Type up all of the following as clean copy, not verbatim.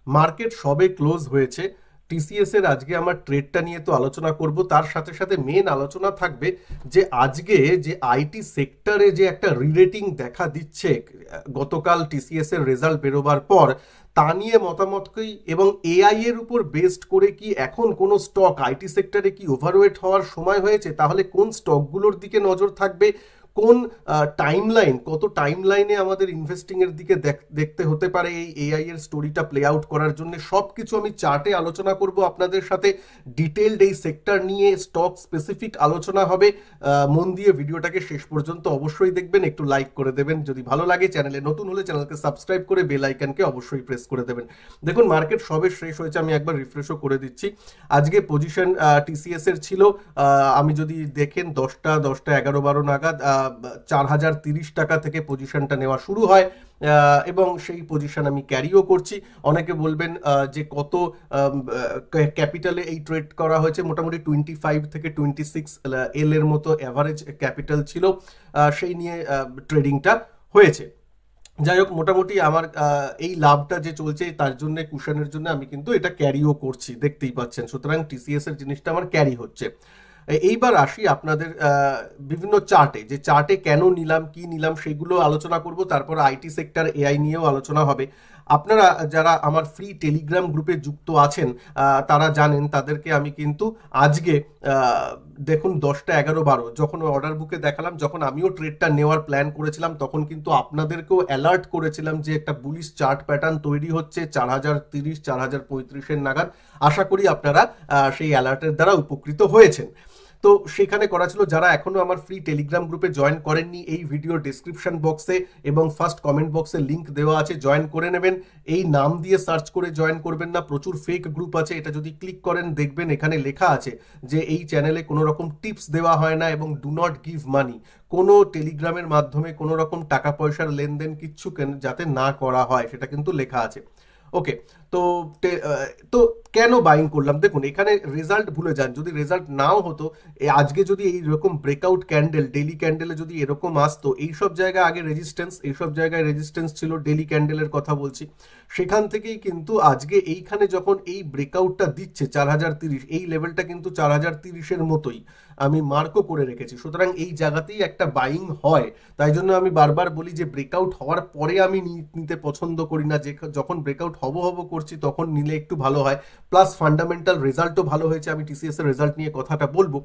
Market সবে close হয়েছে। TCS এর আজকে আমার ট্রেডটা নিয়ে তো আলোচনা করব, তার সাথে সাথে মেন আলোচনা থাকবে যে আজকে যে আইটি সেক্টরে যে একটা রিরেটিং দেখা দিচ্ছে গতকাল টিসিএস এর রেজাল্ট বেরোবার পর, তা নিয়ে মতামত কি, এবং এআই এর উপর বেসড করে কি এখন কোনো স্টক আইটি সেক্টরে কি ওভারওয়েট হওয়ার সময় হয়েছে, তাহলে কোন স্টকগুলোর দিকে নজর থাকবে, কোন টাইমলাইন, কত টাইমলাইনে আমাদের ইনভেস্টিং এর দিকে দেখতে হতে পারে এই এআই এর স্টোরিটা প্লে আউট করার জন্য, সব কিছু আমি চার্টে আলোচনা করব আপনাদের সাথে। ডিটেইলড এই সেক্টর নিয়ে স্টক স্পেসিফিক আলোচনা হবে। মন দিয়ে ভিডিওটাকে শেষ পর্যন্ত অবশ্যই দেখবেন, একটু লাইক করে দেবেন যদি ভালো লাগে, চ্যানেলে নতুন হলে চ্যানেলকে সাবস্ক্রাইব করে বেল আইকনকে অবশ্যই প্রেস করে দেবেন। দেখুন মার্কেট সবে শেষ হয়েছে, আমি একবার রিফ্রেশও করে দিচ্ছি। আজকে পজিশন টিসিএস এর ছিল, আমি যদি দেখেন 10টা 11-12 নাগাদ 4030 টাকা থেকে পজিশনটা নেওয়া শুরু হয়, এবং সেই পজিশন আমি ক্যারিও করছি। অনেকে বলবেন যে কত ক্যাপিটালে এই ট্রেড করা হয়েছে, মোটামুটি 25 থেকে 26 এল এর মতো অ্যাভারেজ ক্যাপিটাল ছিল, সেই নিয়ে ট্রেডিংটা হয়েছে। যাই হোক, মোটামুটি আমার এই লাভটা যে চলছে তার জন্য, কুশনের জন্য আমি কিন্তু এটা ক্যারিও করছি, দেখতেই পাচ্ছেন। সুতরাং টিসিএস এর জিনিসটা আমার ক্যারি হচ্ছে। এইবার আসি আপনাদের বিভিন্ন চার্টে, যে চার্টে কেন নিলাম, কি নিলাম, সেগুলো আলোচনা করব। তারপর আইটি সেক্টর, এআই নিয়েও আলোচনা হবে। আপনারা যারা আমার ফ্রি টেলিগ্রাম গ্রুপে যুক্ত আছেন তারা জানেন, তাদেরকে আমি কিন্তু আজকে দেখুন 10টা 11-12 যখন অর্ডার বুকে দেখালাম, যখন আমিও ট্রেডটা নেওয়ার প্ল্যান করেছিলাম, তখন কিন্তু আপনাদেরকেও অ্যালার্ট করেছিলাম যে একটা বুলিশ চার্ট প্যাটার্ন তৈরি হচ্ছে 4030 4035 নাগাদ। আশা করি আপনারা সেই অ্যালার্টের দ্বারা উপকৃত হয়েছেন। তো সেখানে করা ছিল। যারা এখনো আমার ফ্রি টেলিগ্রাম গ্রুপে জয়েন করেননি, এই ভিডিও ডিসক্রিপশন বক্সে এবং ফার্স্ট কমেন্ট বক্সে লিংক দেওয়া আছে, জয়েন করে নেবেন। এই নাম দিয়ে সার্চ করে জয়েন করবেন না, প্রচুর ফেক গ্রুপ আছে। এটা যদি ক্লিক করেন দেখবেন এখানে লেখা আছে যে এই চ্যানেলে কোনো রকম টিপস দেওয়া হয় না এবং ডু নট গিভ মানি। কোনো টেলিগ্রামের মাধ্যমে কোনো রকম টাকা পয়সার লেনদেন কিচ্ছু যাতে না করা হয়, সেটা কিন্তু লেখা আছে। ওকে, তো তো কেন বাইং করলাম, দেখুন এখানে রেজাল্ট ভুলে যান। যদি রেজাল্ট নাও হতো, আজকে যদি এইরকম ব্রেকআউট ক্যান্ডেল, ডেলি ক্যান্ডেলে যদি এরকম আসতো, এইসব জায়গায় আগে রেজিস্ট্যান্স, এইসব জায়গায় রেজিস্ট্যান্স ছিল, ডেলি ক্যান্ডেলের কথা বলছি, সেখান থেকেই কিন্তু আজকে এইখানে যখন এই ব্রেকআউটটা দিচ্ছে 4030, এই লেভেলটা কিন্তু 4030-এর মতোই আমি মার্কও করে রেখেছি। সুতরাং এই জায়গাতেই একটা বাইং হয়। তাই জন্য আমি বারবার বলি যে ব্রেকআউট হওয়ার পরে আমি নিতে পছন্দ করি না, যে যখন ব্রেকআউট হব করছি তখন নিলে একটু ভালো হয়। প্লাস ফান্ডামেন্টাল রেজাল্টও ভালো হয়েছে, আমি টিসিএস এর রেজাল্ট নিয়ে কথাটা বলবো।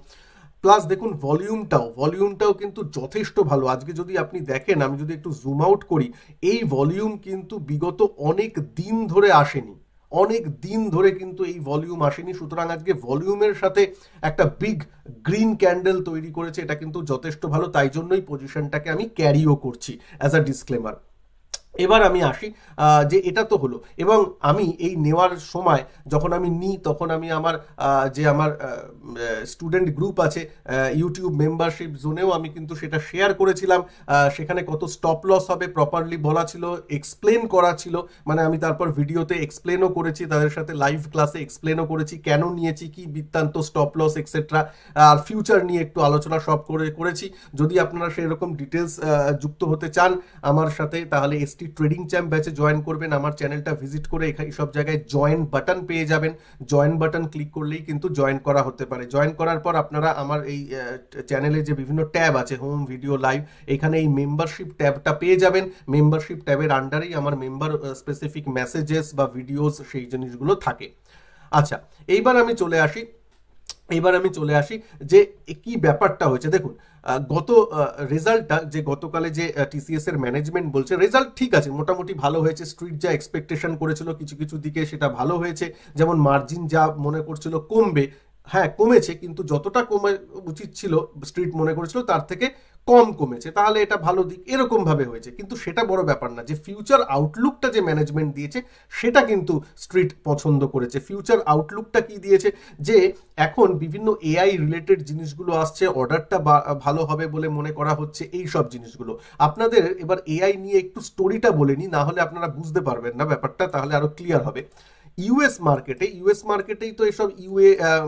প্লাস দেখুন ভলিউমটাও কিন্তু যথেষ্ট ভালো। আজকে যদি আপনি দেখেন, আমি যদি একটু জুম আউট করি, এই ভলিউম কিন্তু বিগত অনেক দিন ধরে আসেনি, অনেক দিন ধরে কিন্তু এই ভলিউম আসেনি। সুতরাং আজকে ভলিউমের সাথে একটা বিগ গ্রিন ক্যান্ডেল তৈরি করেছে, এটা কিন্তু যথেষ্ট ভালো। তাই জন্যই পজিশনটাকে আমি ক্যারিও করছি অ্যাজ আ ডিসক্লেমার। এবার আমি আসি যে এটা তো হলো, এবং আমি এই নেওয়ার সময় যখন আমি নিই, তখন আমি আমার যে আমার স্টুডেন্ট গ্রুপ আছে ইউটিউব মেম্বারশিপ জোনেও আমি কিন্তু সেটা শেয়ার করেছিলাম। সেখানে কত স্টপ লস হবে প্রপারলি বলা ছিল, এক্সপ্লেন করা ছিল, মানে আমি তারপর ভিডিওতে এক্সপ্লেনও করেছি, তাদের সাথে লাইভ ক্লাসে এক্সপ্লেনও করেছি কেন নিয়েছি, কি বৃত্তান্ত, স্টপ লস এক্সেট্রা, আর ফিউচার নিয়ে একটু আলোচনা সব করেছি। যদি আপনারা সেরকম ডিটেলস যুক্ত হতে চান আমার সাথে, তাহলে এসটি ট্রেডিং চ্যাম্প ব্যাচে জয়েন করবেন। আমার চ্যানেলটা ভিজিট করে এখানে সব জায়গায় জয়েন বাটন পেয়ে যাবেন, জয়েন বাটন ক্লিক করলেই কিন্তু জয়েন করা হতে পারে। জয়েন করার পর আপনারা আমার এই চ্যানেলে যে বিভিন্ন ট্যাব আছে, হোম, ভিডিও, লাইভ, এখানে এই মেম্বারশিপ ট্যাবটা পেয়ে যাবেন। মেম্বারশিপ ট্যাবের আন্ডারেই আমার মেম্বার স্পেসিফিক মেসেজেস বা ভিডিওস, সেই জিনিসগুলো থাকে। আচ্ছা, এইবার আমি চলে আসি যে কি ব্যাপারটা হয়েছে। দেখুন গত রেজাল্টটা, যে গতকালে যে টিসিএস এর ম্যানেজমেন্ট বলছে রেজাল্ট ঠিক আছে, মোটামুটি ভালো হয়েছে। স্ট্রিট যা এক্সপেকটেশন করেছিল কিছু কিছু দিকে সেটা ভালো হয়েছে। যেমন মার্জিন যা মনে করছিল কমবে, হ্যাঁ কমেছে, কিন্তু যতটা কমে উচিত ছিল স্ট্রিট মনে করেছিল তার থেকে কম কমেছে, তাহলে এটা ভালো দিক, এরকম ভাবে হয়েছে। কিন্তু সেটা বড় ব্যাপার না, যে ফিউচার আউটলুকটা যে ম্যানেজমেন্ট দিয়েছে সেটা কিন্তু স্ট্রিট পছন্দ করেছে। ফিউচার আউটলুকটা কি দিয়েছে, যে এখন বিভিন্ন এআই রিলেটেড জিনিসগুলো আসছে, অর্ডারটা ভালো হবে বলে মনে করা হচ্ছে, এই সব জিনিসগুলো। আপনাদের এবার এআই নিয়ে একটু স্টোরিটা বলে নি, না হলে আপনারা বুঝতে পারবেন না ব্যাপারটা, তাহলে আরো ক্লিয়ার হবে। ইউএস মার্কেটেই তো এসব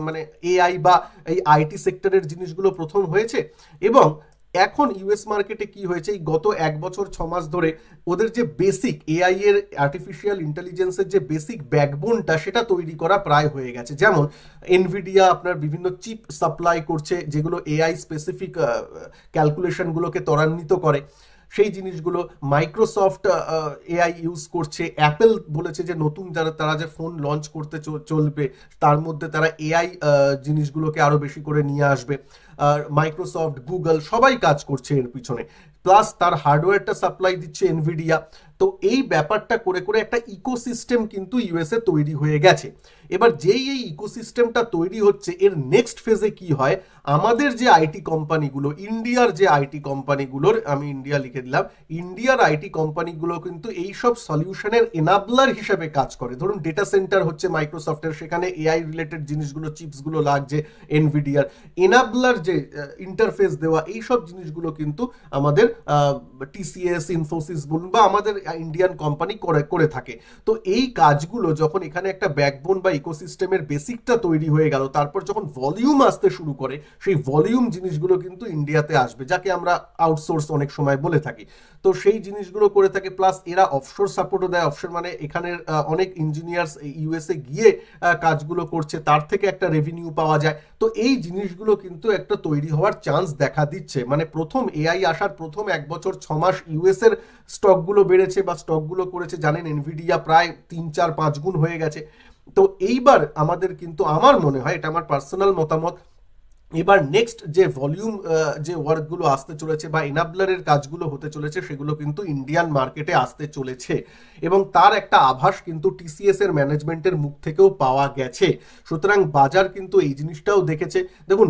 মানে এআই বা এই আইটি সেক্টরের জিনিসগুলো প্রথম হয়েছে, এবং এখন ইউএস মার্কেটে কি হয়েছে, এই গত 1 বছর 6 মাস ধরে ওদের যে বেসিক এআই এর আর্টিফিশিয়াল ইন্টেলিজেন্সের যে বেসিক ব্যাকবোনটা সেটা তৈরি করা প্রায় হয়ে গেছে। যেমন এনভিডিয়া আপনার বিভিন্ন চিপ সাপ্লাই করছে যেগুলো এআই স্পেসিফিক ক্যালকুলেশনগুলোকে ত্বরান্বিত করে, সেই জিনিসগুলো মাইক্রোসফট এআই ইউজ করছে। অ্যাপেল বলেছে যে নতুন তারা যে ফোন লঞ্চ করতে চলবে তার মধ্যে তারা এআই জিনিসগুলোকে আরো বেশি করে নিয়ে আসবে। মাইক্রোসফট, গুগল সবাই কাজ করছে এর পিছনে, প্লাস তার হার্ডওয়্যারটা সাপ্লাই দিচ্ছে এনভিডিয়া। তো এই ব্যাপারটা করে করে একটা ইকোসিস্টেম কিন্তু ইউএসএ তৈরি হয়ে গেছে। এবার যেই এই ইকোসিস্টেমটা তৈরি হচ্ছে এর নেক্সট ফেজে কি হয়, আমাদের যে আইটি কোম্পানিগুলো, ইন্ডিয়ার যে আইটি কোম্পানিগুলোর, আমি ইন্ডিয়া লিখে দিলাম, ইন্ডিয়ার আইটি কোম্পানিগুলো কিন্তু এই সব সলিউশনের এনাবলার হিসেবে কাজ করে। ধরুন ডেটা সেন্টার হচ্ছে মাইক্রোসফটের, সেখানে এআই রিলেটেড জিনিসগুলো, চিপসগুলো লাগছে এনভিডিয়ার, এনাবলার যে ইন্টারফেস দেওয়া এই সব জিনিসগুলো কিন্তু আমাদের টিসিএস, ইনফোসিস বলুন বা আমাদের ইন্ডিয়ান কোম্পানি করে থাকে। তো এই কাজগুলো যখন এখানে একটা ব্যাকবোন বা ইকোসিস্টেমের বেসিকটা তৈরি হয়ে গেল, তারপর যখন ভলিউম আসতে শুরু করে, সেই ভলিউম জিনিসগুলো কিন্তু ইন্ডিয়াতে আসবে, যাকে আমরা আউটসোর্স অনেক সময় বলে থাকি। তো সেই জিনিসগুলো করে থাকে, প্লাস এরা অফশোর সাপোর্টও দেয়। অফশোর মানে এখানের অনেক ইঞ্জিনিয়ার্স ইউএসএ গিয়ে কাজগুলো করছে, তার থেকে একটা রেভিনিউ পাওয়া যায়। তো এই জিনিসগুলো কিন্তু একটা তৈরি হওয়ার চান্স দেখা দিচ্ছে। মানে প্রথম এআই আসার প্রথম 1 বছর 6 মাস ইউএস এর স্টকগুলো বেড়েছে বা স্টকগুলো করেছে, জানেন এনভিডিয়া প্রায় 3, 4, 5 গুণ হয়ে গেছে। তো এইবার আমাদের কিন্তু, আমার মনে হয়, এটা আমার পার্সোনাল মতামত, এবার নেক্সট যে ভলিউম যে ওয়ার্কগুলো আসতে চলেছে বা এনাবলারের কাজগুলো হতে চলেছে সেগুলো কিন্তু ইন্ডিয়ান মার্কেটে আসতে চলেছে, এবং তার একটা আভাস কিন্তু টিসিএস এর ম্যানেজমেন্টের মুখ থেকেও পাওয়া গেছে। সুতরাং বাজার কিন্তু এই জিনিসটাও দেখেছে। দেখুন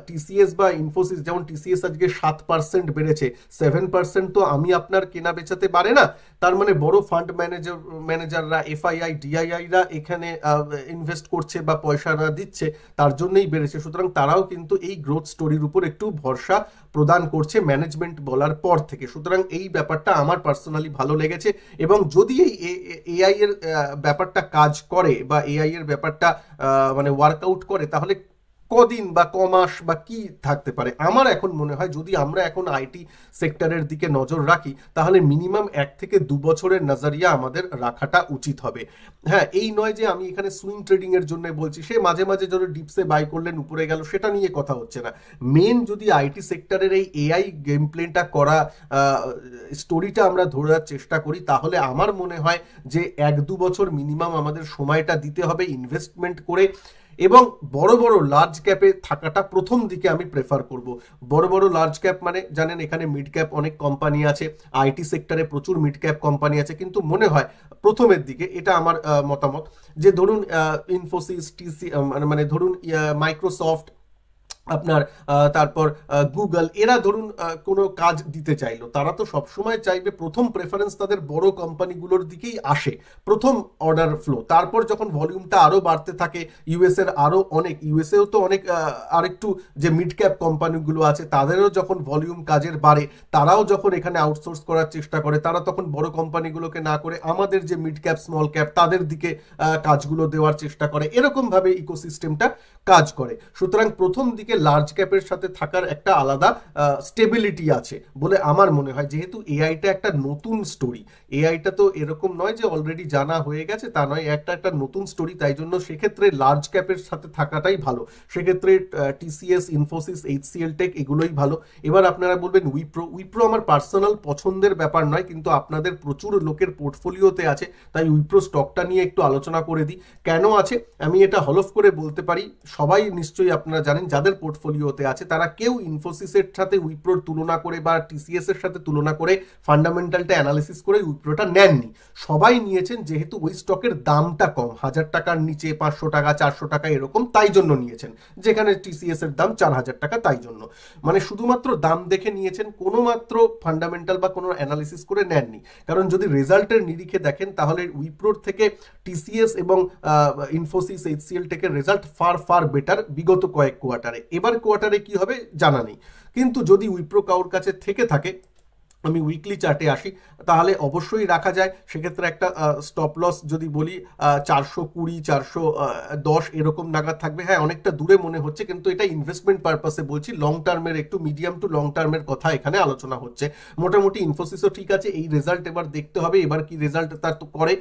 টিসিএস বা ইনফোসিস, যেমন টিসিএস আজকে 7% বেড়েছে, 7% তো আমি আপনার কেনা বেচাতে পারে না। তার মানে বড় ফান্ড ম্যানেজাররা, এফআইআই, ডিআইআইরা এখানে ইনভেস্ট করছে বা পয়সাটা দিচ্ছে, তার জন্যই বেড়েছে। সুতরাং তারাও কিন্তু এই গ্রোথ স্টোরির উপর একটু ভরসা প্রদান করছে ম্যানেজমেন্ট বলার পর থেকে। সুতরাং এই ব্যাপারটা আমার পার্সোনালি ভালো লেগেছে। এবং যদি এই এআই এর ব্যাপারটা কাজ করে বা এআই এর ব্যাপারটা মানে ওয়ার্কআউট করে, তাহলে কদিন বা কমাস বা কি থাকতে পারে, আমার এখন মনে হয় যদি আমরা এখন আইটি সেক্টরের দিকে নজর রাখি তাহলে মিনিমাম 1 থেকে 2 বছরের নজরিয়া আমাদের রাখাটা উচিত হবে। হ্যাঁ, এই নয় যে আমি এখানে সুইং ট্রেডিং এর জন্য বলছি, সে মাঝে মাঝে ধরো ডিপসে বাই করলেন উপরে গেল, সেটা নিয়ে কথা হচ্ছে না। মেন যদি আইটি সেক্টরের এই এআই গেম প্লেটা করা স্টোরিটা আমরা ধরার চেষ্টা করি, তাহলে আমার মনে হয় যে 1-2 বছর মিনিমাম আমাদের সময়টা দিতে হবে ইনভেস্টমেন্ট করে, এবং বড় বড় লার্জ ক্যাপে থাকাটা প্রথম দিকে আমি প্রেফার করব। বড় বড় লার্জ ক্যাপ মানে জানেন এখানে মিড ক্যাপ অনেক কোম্পানি আছে, আইটি সেক্টরে প্রচুর মিড ক্যাপ কোম্পানি আছে, কিন্তু মনে হয় প্রথমের দিকে, এটা আমার মতামত, যে ধরুন ইনফোসিস, টিসি মানে ধরুন মাইক্রোসফট, আপনার তারপর গুগল, এরা ধরুন কোনো কাজ দিতে চাইলো, তারা তো সবসময় চাইবে প্রথম প্রেফারেন্স তাদের বড় কোম্পানিগুলোর দিকেই আসে, প্রথম অর্ডার ফ্লো। তারপর যখন ভলিউমটা আরো বাড়তে থাকে, ইউএস এর আরো অনেক, ইউএসএও তো অনেক আরেকটু যে মিড ক্যাপ কোম্পানিগুলো আছে তাদেরও যখন ভলিউম কাজের বাড়ে, তারাও যখন এখানে আউটসোর্স করার চেষ্টা করে, তারা তখন বড় কোম্পানিগুলোকে না করে আমাদের যে মিড ক্যাপ, স্মল ক্যাপ, তাদের দিকে কাজগুলো দেওয়ার চেষ্টা করে। এরকম ভাবে ইকোসিস্টেমটা কাজ করে। সুতরাং প্রথম দিকে লার্জ ক্যাপের সাথে থাকার একটা আলাদা স্টেবিলিটি আছে বলে আমার মনে হয়। যেহেতু এআইটা একটা নতুন স্টোরি, এআইটা তো এরকম নয় যে অলরেডি জানা হয়ে গেছে, তা নয়, একটা নতুন স্টোরি, তাই জন্য সেক্ষেত্রে লার্জ ক্যাপের সাথে থাকাটাই ভালো। সেক্ষেত্রে টিসিএস, ইনফোসিস, এইচসিএল টেক এগুলোই ভালো। এবার আপনারা বলবেন উইপ্রো আমার পার্সোনাল পছন্দের ব্যাপার নয়, কিন্তু আপনাদের প্রচুর লোকের পোর্টফোলিওতে আছে, তাই উইপ্রো স্টকটা নিয়ে একটু আলোচনা করে দিই। কেন আছে আমি এটা হলফ করে বলতে পারি, সবাই নিশ্চয়ই আপনারা জানেন যাদের পোর্টফোলিওতে আছে তারা কেউ ইনফোসিসের সাথে উইপ্রোর তুলনা করে বা টিসিএস এর সাথে তুলনা করে ফান্ডামেন্টালটা অ্যানালিসিস করে উইপ্রোটা নেননি। সবাই নিয়েছেন যেহেতু ওই স্টকের দামটা কম, 1000 টাকার নিচে, 500 টাকা, 400 টাকা এরকম, তাই জন্য নিয়েছেন। যেখানে টিসিএস এর দাম 4000 টাকা, তাই জন্য, মানে শুধুমাত্র দাম দেখে নিয়েছেন, কোনো মাত্র ফান্ডামেন্টাল বা কোনো অ্যানালিসিস করে নেননি। কারণ যদি রেজাল্টের নিরিখে দেখেন তাহলে উইপ্রোর থেকে টিসিএস এবং ইনফোসিস, এইচসিএল টেকের রেজাল্ট ফার ফার বেটার বিগত কয়েক কোয়ার্টারে। এবার কোয়ার্টারে কি হবে জানা নেই, কিন্তু যদি উইপ্রো কারোর কাছে থেকে থাকে আমি উইকলি চার্টে আসি, তাহলে অবশ্যই রাখা যায়। সেক্ষেত্রে একটা স্টপ লস যদি বলি 420 410 এরকম নাগাদ থাকবে। হ্যাঁ, অনেকটা দূরে মনে হচ্ছে, কিন্তু এটা ইনভেস্টমেন্ট পারপাসে বলছি, লং টার্মের, একটু মিডিয়াম টু লং টার্মের কথা এখানে আলোচনা হচ্ছে। মোটামুটি ইনফোসিসও ঠিক আছে, এই রেজাল্ট এবার দেখতে হবে এবার কি রেজাল্ট তার তো করে।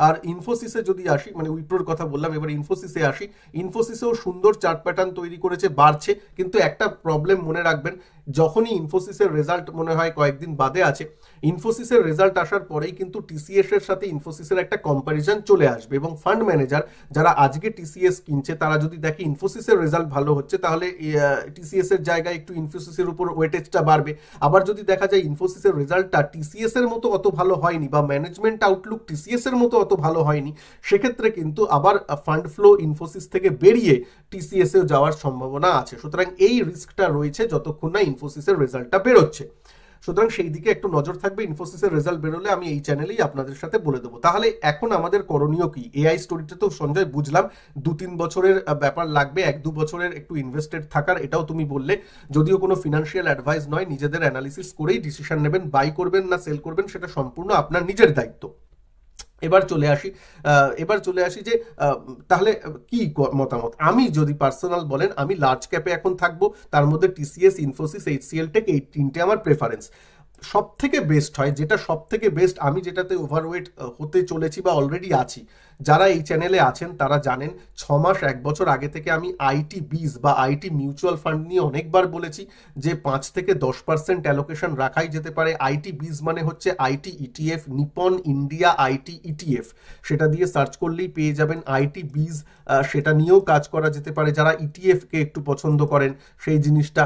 আর ইনফোসিসে যদি আসি, মানে উইপ্রোর কথা বললাম, এবার ইনফোসিসে আসি। ইনফোসিসেও সুন্দর চার্ট প্যাটার্ন তৈরি করেছে, বাড়ছে, কিন্তু একটা প্রবলেম মনে রাখবেন, যখনই ইনফোসিসের রেজাল্ট মনে হয় কয়েকদিন বাদে আছে, ইনফোসিসের রেজাল্ট আসার পরেই কিন্তু টিসিএস এর সাথে ইনফোসিসের একটা কম্প্যারিজন চলে আসবে, এবং ফান্ড ম্যানেজার যারা আজকে টিসিএস কিনছে তারা যদি দেখে ইনফোসিসের রেজাল্ট ভালো হচ্ছে, তাহলে টিসিএস এর জায়গায় একটু ইনফোসিসের উপর ওয়েটেজটা বাড়বে। আবার যদি দেখা যায় ইনফোসিসের রেজাল্টটা টিসিএস এর মতো অত ভালো হয়নি, বা ম্যানেজমেন্ট আউটলুক টিসিএস এর মতো অত ভালো হয়নি, সেক্ষেত্রে কিন্তু আবার ফান্ড ফ্লো ইনফোসিস থেকে বেরিয়ে টিসিএস এও যাওয়ার সম্ভাবনা আছে। সুতরাং এই রিস্কটা রয়েছে যতক্ষণ না ইনফোসিসের রেজাল্টটা বেরোচ্ছে। সুতরাং সেই দিকে একটু নজর থাকবে। ইনফোসিসের রেজাল্ট বেরোলে আমি এই চ্যানেলেই আপনাদের সাথে বলে দেবো। তাহলে এখন আমাদের করণীয় কি? এআই স্টোরিতে তো সঞ্জয় বুঝলাম 2-3 বছরের ব্যাপার লাগবে, 1-2 বছরের একটু ইনভেস্টেড থাকার, এটাও তুমি বললে। যদিও কোনো ফিনান্সিয়াল অ্যাডভাইস নয়, নিজেদের অ্যানালিসিস করেই ডিসিশন নেবেন, বাই করবেন না সেল করবেন সেটা সম্পূর্ণ আপনার নিজের দায়িত্ব। এবার চলে আসি যে তাহলে কি মতামত। আমি যদি পার্সোনাল বলেন, আমি লার্জ ক্যাপে এখন থাকবো, তার মধ্যে টিসিএস, ইনফোসিস, এইচসিএল টেক, এই তিনটে আমার প্রেফারেন্স। সব থেকে বেস্ট হয়, যেটা সব থেকে বেস্ট, আমি যেটাতে ওভারওয়েট হতে চলেছি বা অলরেডি আছি, যারা এই চ্যানেলে আছেন তারা জানেন 6 মাস 1 বছর আগে থেকে আমি আইটি বিজ বা আইটি মিউচুয়াল ফান্ড নিয়ে অনেকবার বলেছি যে 5 থেকে 10% অ্যালোকেশন রাখাই যেতে পারে। আইটি বিজ মানে হচ্ছে IT ETF, Nipon India IT ETF, সেটা দিয়ে সার্চ করলেই পেয়ে যাবেন আইটি বিজ। সেটা নিয়েও কাজ করা যেতে পারে, যারা ইটিএফকে একটু পছন্দ করেন সেই জিনিসটা,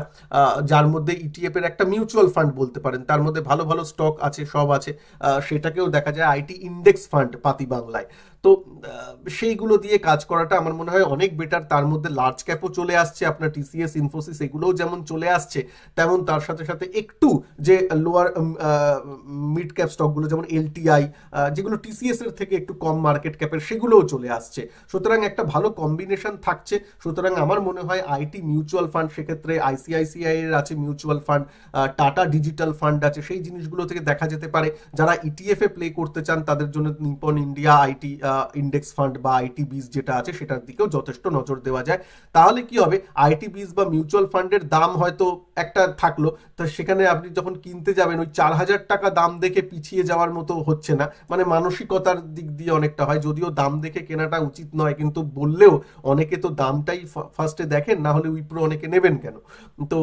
যার মধ্যে ইটিএফ এর একটা মিউচুয়াল ফান্ড বলতে পারেন, তার মধ্যে ভালো ভালো স্টক আছে, সব আছে, সেটাকেও দেখা যায় আইটি ইন্ডেক্স ফান্ড পাতি বাংলায়। তো সেইগুলো দিয়ে কাজ করাটা আমার মনে হয় অনেক বেটার। তার মধ্যে লার্জ ক্যাপও চলে আসছে, আপনার টিসিএস, ইনফোসিস এগুলোও যেমন চলে আসছে, তেমন তার সাথে সাথে একটু যে লোয়ার মিড ক্যাপ স্টকগুলো, যেমন এলটিআই, যেগুলো টিসিএস এর থেকে একটু কম মার্কেট ক্যাপের, সেগুলোও চলে আসছে। সুতরাং একটা ভালো কম্বিনেশন থাকছে। সুতরাং আমার মনে হয় আইটি মিউচুয়াল ফান্ড, সেক্ষেত্রে আইসিআইসিআই এর আছে mutual fund, tata digital fund আছে, সেই জিনিসগুলো থেকে দেখা যেতে পারে। যারা ইটিএফ এ প্লে করতে চান তাদের জন্য Nipon India IT index fund বা আইটি বিজ যেটা আছে সেটার দিকেও যথেষ্ট নজর দেওয়া যায়। তাহলে কি হবে, আইটি বিজ বা মিউচুয়াল ফান্ডের দাম হয়তো একটা থাকলো, তো সেখানে আপনি যখন কিনতে যাবেন ওই 4000 টাকা দাম দেখে পিছিয়ে যাওয়ার মতো হচ্ছে না, মানে মানসিকতার দিক দিয়ে অনেকটা হয়। যদিও দাম দেখে কেনাটা উচিত নয়, কিন্তু বললেও অনেকে তো দামটাই ফার্স্টে দেখেন, না হলে উইপ্রো অনেকে নেবেন কেন? তো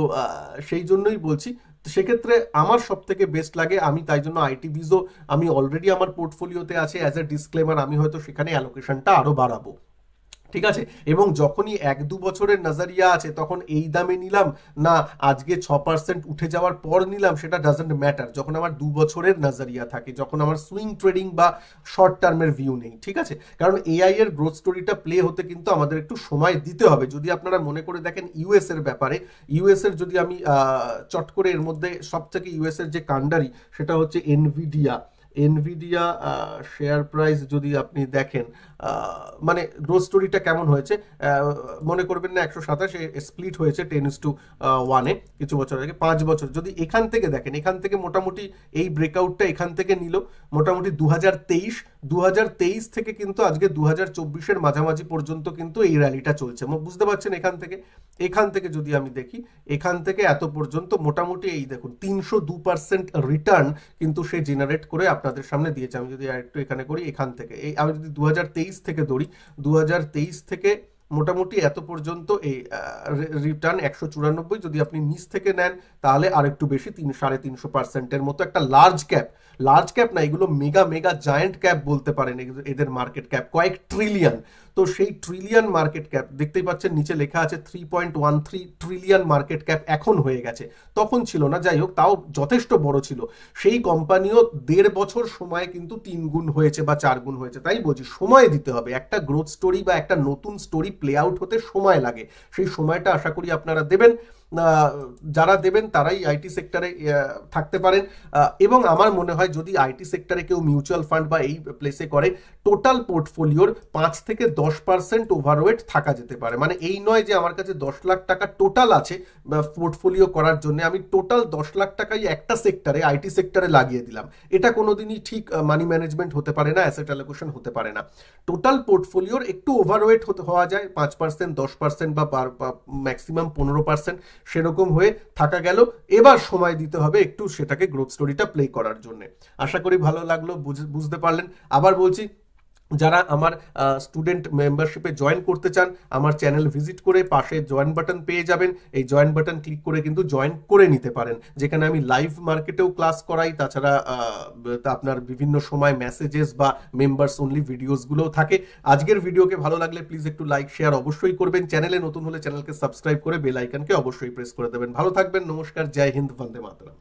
সেই জন্যই বলছি, সেক্ষেত্রে আমার সব থেকে বেস্ট লাগে। আমি তাই জন্য আইটি বিজও আমি অলরেডি আমার পোর্টফোলিওতে আছে। অ্যাজ এ ডিসক্লেমার, আমি হয়তো সেখানে অ্যালোকেশনটা আরো বাড়াবো, ঠিক আছে? এবং যখনই 1-2 বছরের নজরিয়া আছে, তখন এই দামে নিলাম না আজকে 6% উঠে যাওয়ার পর নিলাম, সেটা ডাজন্ট ম্যাটার। যখন আমার 2 বছরের নজরিয়া থাকে, যখন আমার সুইং ট্রেডিং বা শর্ট টার্মের ভিউ নেই, ঠিক আছে? কারণ এআই এর গ্রোথ স্টোরিটা প্লে হতে কিন্তু আমাদের একটু সময় দিতে হবে। যদি আপনারা মনে করে দেখেন ইউএস এর ব্যাপারে, ইউএস এর যদি আমি চট করে এর মধ্যে সব থেকে ইউএস এর যে কান্ডারি, সেটা হচ্ছে এনভিডিয়া। শেয়ার প্রাইস যদি আপনি দেখেন, মানে গ্রোথ স্টোরিটা কেমন হয়েছে, মনে করবেন না 127 স্প্লিট হয়েছে 10:1 কিছু বছর আগে, 5 বছর যদি এখান থেকে দেখেন, এখান থেকে মোটামুটি এই ব্রেকআউটটা এখান থেকে নিল মোটামুটি 2023 থেকে কিন্তু আজকে 2024-এর মাঝামাঝি পর্যন্ত কিন্তু এই র্যালিটা চলছে। বুঝতে পারছেন? এখান থেকে যদি আমি দেখি, এখান থেকে এত পর্যন্ত মোটামুটি এই দেখুন 302% রিটার্ন কিন্তু সে জেনারেট করে আপনাদের সামনে দিয়েছে। আমি যদি আরেকটু এখানে করি, এখান থেকে আমি যদি 2023 থেকে ধরি, 2023 থেকে মোটামুটি এত পর্যন্ত এই রিটার্ন 194। যদি আপনি নিচ থেকে নেন তাহলে আরেকটু বেশি, 350%-এর মতো একটা লার্জ ক্যাপ না, এগুলো মেগা জায়ান্ট ক্যাপ বলতে পারেন। এদের মার্কেট ক্যাপ কয়েক ট্রিলিয়ন। তো সেই ট্রিলিয়ন মার্কেট ক্যাপ দেখতেই পাচ্ছেন, নিচে লেখা আছে 3.13 ট্রিলিয়ন মার্কেট ক্যাপ এখন হয়ে গেছে, তখন ছিল না। যাই হোক, তাও যথেষ্ট বড় ছিল। সেই কোম্পানিও 1.5 বছর সময়ে কিন্তু 3 গুণ হয়েছে বা 4 গুণ হয়েছে। তাই বলছি, সময় দিতে হবে। একটা গ্রোথ স্টোরি বা একটা নতুন স্টোরি প্লে আউট হতে সময় লাগে, সেই সময়টা আশা করি আপনারা দেবেন। যারা দেবেন তারাই আইটি সেক্টরে থাকতে পারেন। এবং আমার মনে হয় যদি আইটি সেক্টরে কেউ মিউচুয়াল ফান্ড বা এই প্লেসে করে, টোটাল পোর্টফোলিওর 5 থেকে 10% ওভারওয়েট থাকা যেতে পারে। মানে এই নয় যে আমার কাছে 10 লাখ টাকা টোটাল আছে পোর্টফোলিও করার জন্য, আমি টোটাল 10 লাখ টাকাই একটা সেক্টরে, আইটি সেক্টরে লাগিয়ে দিলাম। এটা কোনোদিনই ঠিক মানি ম্যানেজমেন্ট হতে পারে না, অ্যাসেট অ্যালোকেশন হতে পারে না। টোটাল পোর্টফোলিওর একটু ওভারওয়েট হওয়া যায়, 5%, 10% বা ম্যাক্সিমাম 15%, সেরকম হয়ে থাকা গেল। এবার সময় দিতে হবে একটু সেটাকে গ্রোথ স্টোরিটা প্লে করার জন্য। আশা করি ভালো লাগলো, বুঝতে পারলেন। আবার বলছি, যারা আমার স্টুডেন্ট মেম্বারশিপে জয়েন করতে চান, আমার চ্যানেল ভিজিট করে পাশে জয়েন বাটন পেয়ে যাবেন। এই জয়েন বাটন ক্লিক করে কিন্তু জয়েন করে নিতে পারেন, যেখানে আমি লাইভ মার্কেটেও ক্লাস করাই। তাছাড়া আপনার বিভিন্ন সময় মেসেজেস বা মেম্বার্স অনলি ভিডিওসগুলোও থাকে। আজকের ভিডিওকে ভালো লাগলে প্লিজ একটু লাইক শেয়ার অবশ্যই করবেন। চ্যানেলে নতুন হলে চ্যানেলকে সাবস্ক্রাইব করে বেল আইকনকে অবশ্যই প্রেস করে দেবেন। ভালো থাকবেন, নমস্কার, জয় হিন্দ, বন্দে মাতরম।